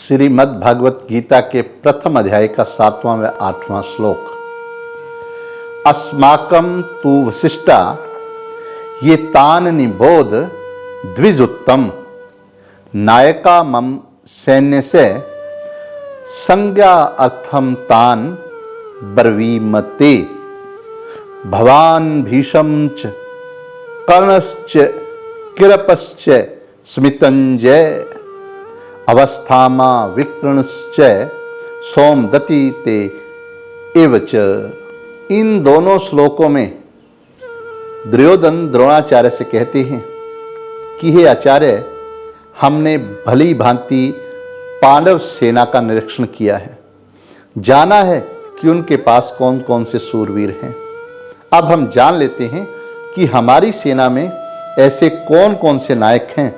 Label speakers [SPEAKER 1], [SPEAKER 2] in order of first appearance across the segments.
[SPEAKER 1] श्रीमद् भागवत गीता के प्रथम अध्याय का 7वां व 8वां श्लोक। अस्माकं तु वसिष्ठा ये तान निबोध द्विजुत्तम नायका मम सैन्य से संज्ञा अर्थम तान ब्रवीमते भवान भीषम च कर्णश्च किरपश्च स्मितंजय अवस्थामा विप्रणश्च सोमदति ते एवच। इन दोनों श्लोकों में दुर्योधन द्रोणाचार्य से कहते हैं कि हे आचार्य, हमने भली भांति पांडव सेना का निरीक्षण किया है, जाना है कि उनके पास कौन कौन से सूरवीर हैं। अब हम जान लेते हैं कि हमारी सेना में ऐसे कौन कौन से नायक हैं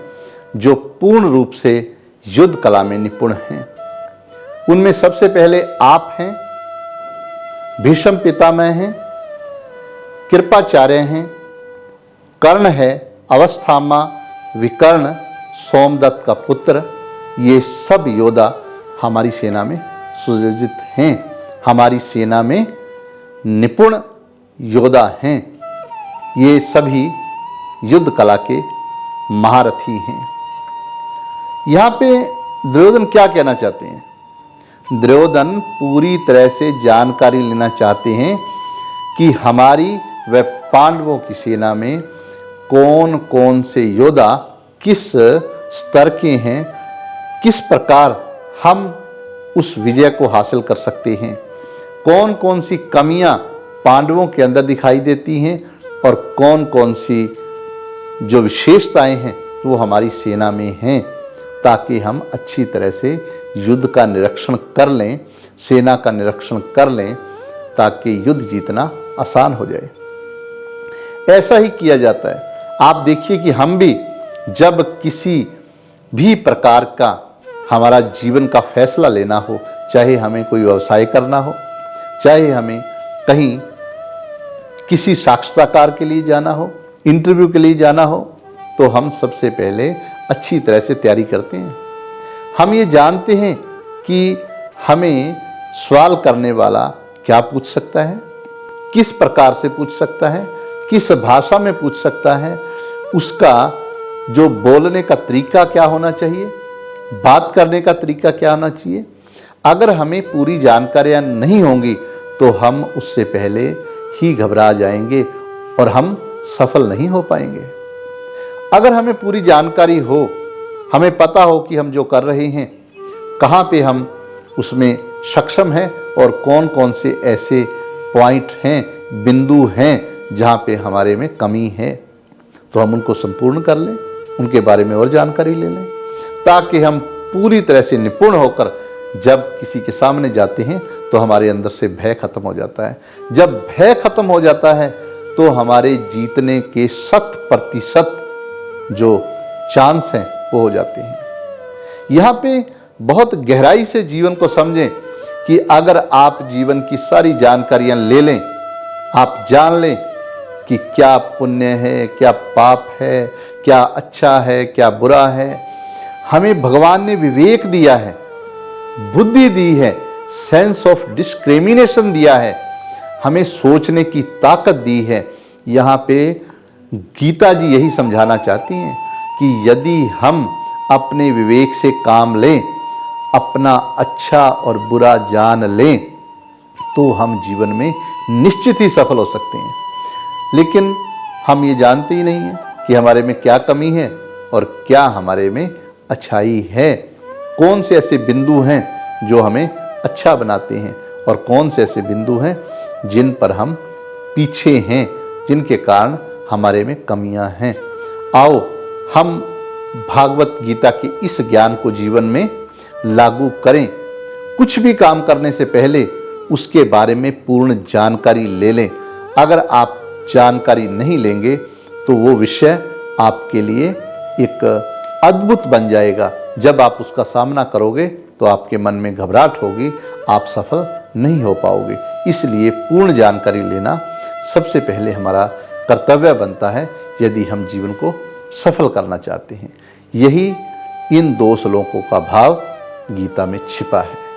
[SPEAKER 1] जो पूर्ण रूप से युद्ध कला में निपुण हैं। उनमें सबसे पहले आप हैं, भीष्म पितामह हैं, कृपाचार्य हैं, कर्ण है, अवस्थामा, विकर्ण, सोमदत्त का पुत्र, ये सब योद्धा हमारी सेना में सुसज्जित हैं, हमारी सेना में निपुण योद्धा हैं। ये सभी युद्ध कला के महारथी हैं। यहाँ पे दुर्योधन क्या कहना चाहते हैं? दुर्योधन पूरी तरह से जानकारी लेना चाहते हैं कि हमारी व पांडवों की सेना में कौन कौन से योद्धा किस स्तर के हैं, किस प्रकार हम उस विजय को हासिल कर सकते हैं, कौन कौन सी कमियां पांडवों के अंदर दिखाई देती हैं और कौन कौन सी जो विशेषताएं हैं वो हमारी सेना में हैं, ताकि हम अच्छी तरह से युद्ध का निरीक्षण कर लें, सेना का निरीक्षण कर लें, ताकि युद्ध जीतना आसान हो जाए। ऐसा ही किया जाता है। आप देखिए कि हम भी जब किसी भी प्रकार का हमारा जीवन का फैसला लेना हो, चाहे हमें कोई व्यवसाय करना हो, चाहे हमें कहीं किसी साक्षात्कार के लिए जाना हो, इंटरव्यू के लिए जाना हो, तो हम सबसे पहले अच्छी तरह से तैयारी करते हैं। हम ये जानते हैं कि हमें सवाल करने वाला क्या पूछ सकता है, किस प्रकार से पूछ सकता है, किस भाषा में पूछ सकता है, उसका जो बोलने का तरीका क्या होना चाहिए, बात करने का तरीका क्या होना चाहिए। अगर हमें पूरी जानकारियां नहीं होंगी तो हम उससे पहले ही घबरा जाएंगे और हम सफल नहीं हो पाएंगे। अगर हमें पूरी जानकारी हो, हमें पता हो कि हम जो कर रहे हैं कहाँ पे हम उसमें सक्षम हैं और कौन कौन से ऐसे पॉइंट हैं, बिंदु हैं जहाँ पे हमारे में कमी है, तो हम उनको संपूर्ण कर लें, उनके बारे में और जानकारी ले लें, ताकि हम पूरी तरह से निपुण होकर जब किसी के सामने जाते हैं तो हमारे अंदर से भय खत्म हो जाता है। जब भय खत्म हो जाता है तो हमारे जीतने के 100% जो चांस हैं वो हो जाते हैं। यहाँ पे बहुत गहराई से जीवन को समझें कि अगर आप जीवन की सारी जानकारियाँ ले लें, आप जान लें कि क्या पुण्य है, क्या पाप है, क्या अच्छा है, क्या बुरा है। हमें भगवान ने विवेक दिया है, बुद्धि दी है, सेंस ऑफ डिस्क्रिमिनेशन दिया है, हमें सोचने की ताकत दी है। यहाँ पे गीता जी यही समझाना चाहती हैं कि यदि हम अपने विवेक से काम लें, अपना अच्छा और बुरा जान लें, तो हम जीवन में निश्चित ही सफल हो सकते हैं। लेकिन हम ये जानते ही नहीं हैं कि हमारे में क्या कमी है और क्या हमारे में अच्छाई है, कौन से ऐसे बिंदु हैं जो हमें अच्छा बनाते हैं और कौन से ऐसे बिंदु हैं जिन पर हम पीछे हैं, जिनके कारण हमारे में कमियां हैं। आओ हम भागवत गीता के इस ज्ञान को जीवन में लागू करें। कुछ भी काम करने से पहले उसके बारे में पूर्ण जानकारी ले लें। अगर आप जानकारी नहीं लेंगे तो वो विषय आपके लिए एक अद्भुत बन जाएगा। जब आप उसका सामना करोगे तो आपके मन में घबराहट होगी, आप सफल नहीं हो पाओगे। इसलिए पूर्ण जानकारी लेना सबसे पहले हमारा कर्तव्य बनता है, यदि हम जीवन को सफल करना चाहते हैं। यही इन 2 श्लोकों का भाव गीता में छिपा है।